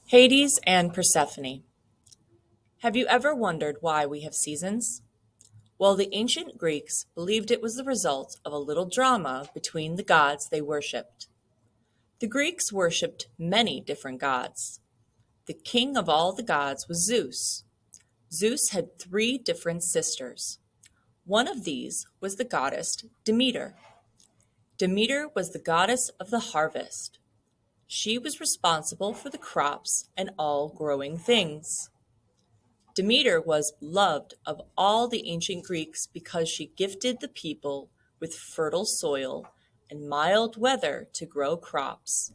Hades and Persephone. Have you ever wondered why we have seasons? Well, the ancient Greeks believed it was the result of a little drama between the gods they worshipped. The Greeks worshipped many different gods. The king of all the gods was Zeus. Zeus had three different sisters. One of these was the goddess Demeter. Demeter was the goddess of the harvest. She was responsible for the crops and all growing things. Demeter was beloved of all the ancient Greeks because she gifted the people with fertile soil and mild weather to grow crops.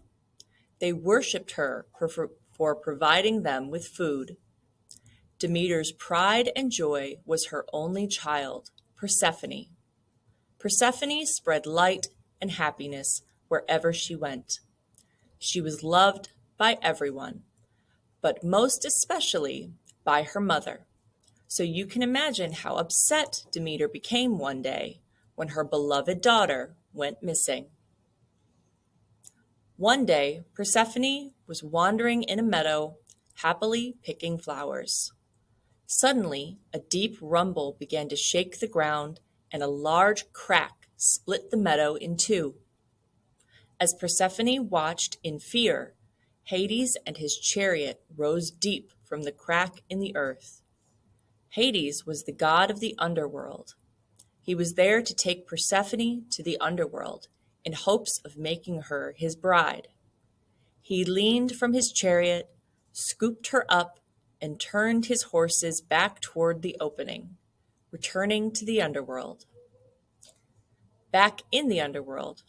They worshipped her for providing them with food. Demeter's pride and joy was her only child, Persephone. Persephone spread light and happiness wherever she went. She was loved by everyone, but most especially by her mother. So you can imagine how upset Demeter became one day when her beloved daughter went missing. One day, Persephone was wandering in a meadow, happily picking flowers. Suddenly, a deep rumble began to shake the ground, and a large crack split the meadow in two. As Persephone watched in fear, Hades and his chariot rose deep from the crack in the earth. Hades was the god of the underworld. He was there to take Persephone to the underworld in hopes of making her his bride. He leaned from his chariot, scooped her up, and turned his horses back toward the opening, returning to the underworld. Back in the underworld,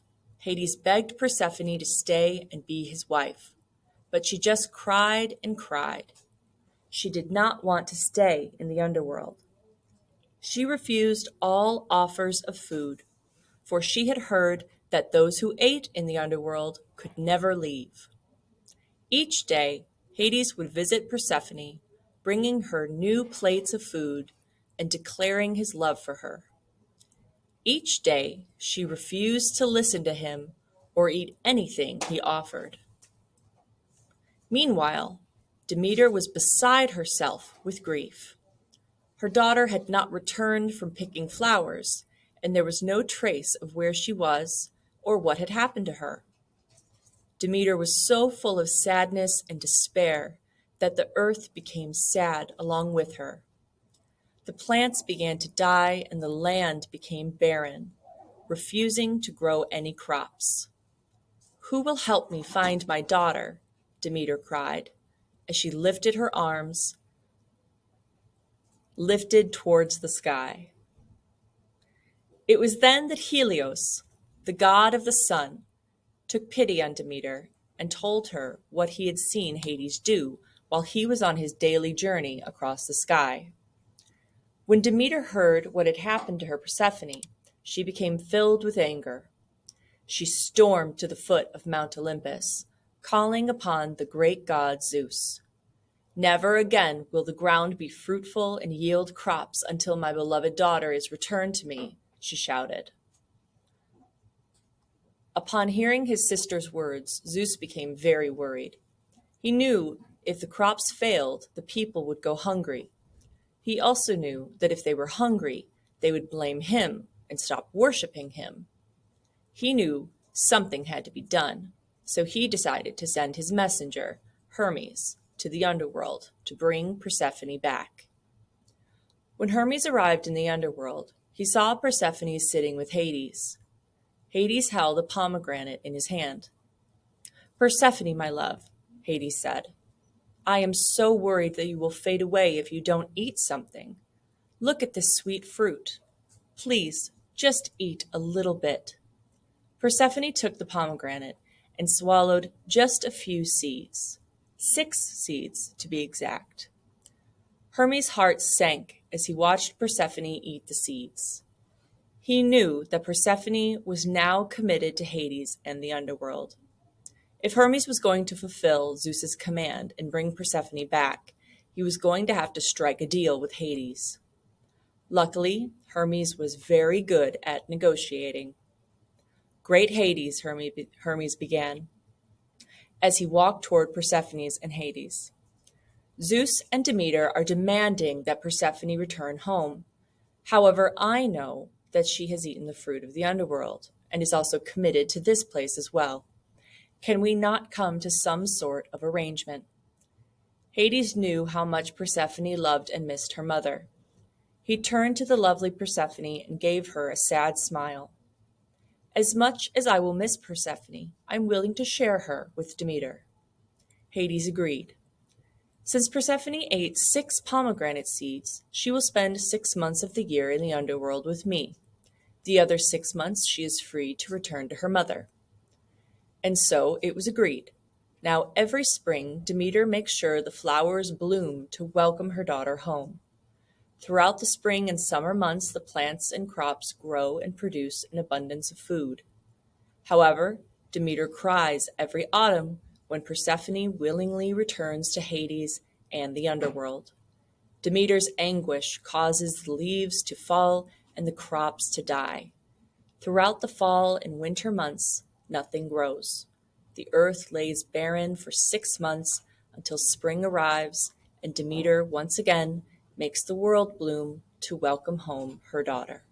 Hades begged Persephone to stay and be his wife, but she just cried and cried. She did not want to stay in the underworld. She refused all offers of food, for she had heard that those who ate in the underworld could never leave. Each day, Hades would visit Persephone, bringing her new plates of food and declaring his love for her. Each day, she refused to listen to him or eat anything he offered. Meanwhile, Demeter was beside herself with grief. Her daughter had not returned from picking flowers, and there was no trace of where she was or what had happened to her. Demeter was so full of sadness and despair that the earth became sad along with her. The plants began to die and the land became barren, refusing to grow any crops. "Who will help me find my daughter?" Demeter cried, as she lifted her arms, lifted towards the sky. It was then that Helios, the god of the sun, took pity on Demeter and told her what he had seen Hades do while he was on his daily journey across the sky. When Demeter heard what had happened to her Persephone, she became filled with anger. She stormed to the foot of Mount Olympus, calling upon the great god Zeus. "Never again will the ground be fruitful and yield crops until my beloved daughter is returned to me," she shouted. Upon hearing his sister's words, Zeus became very worried. He knew if the crops failed, the people would go hungry. He also knew that if they were hungry, they would blame him and stop worshiping him. He knew something had to be done, so he decided to send his messenger, Hermes, to the underworld to bring Persephone back. When Hermes arrived in the underworld, he saw Persephone sitting with Hades. Hades held a pomegranate in his hand. "Persephone, my love," Hades said, "I am so worried that you will fade away if you don't eat something. Look at this sweet fruit. Please, just eat a little bit." Persephone took the pomegranate and swallowed just a few seeds. 6 seeds, to be exact. Hermes' heart sank as he watched Persephone eat the seeds. He knew that Persephone was now committed to Hades and the underworld. If Hermes was going to fulfill Zeus's command and bring Persephone back, he was going to have to strike a deal with Hades. Luckily, Hermes was very good at negotiating. "Great Hades," Hermes began. as he walked toward Persephone's and Hades. Zeus and Demeter are demanding that Persephone return home. However, I know that she has eaten the fruit of the underworld and is also committed to this place as well. Can we not come to some sort of arrangement? Hades knew how much Persephone loved and missed her mother. He turned to the lovely Persephone and gave her a sad smile. As much as I will miss Persephone, I am willing to share her with Demeter. Hades agreed. Since Persephone ate 6 pomegranate seeds, she will spend 6 months of the year in the underworld with me. The other 6 months she is free to return to her mother. And so it was agreed. Now every spring Demeter makes sure the flowers bloom to welcome her daughter home. Throughout the spring and summer months the plants and crops grow and produce an abundance of food. However, Demeter cries every autumn when Persephone willingly returns to Hades and the underworld. Demeter's anguish causes the leaves to fall and the crops to die. Throughout the fall and winter months, nothing grows. The earth lays barren for 6 months until spring arrives and Demeter once again makes the world bloom to welcome home her daughter.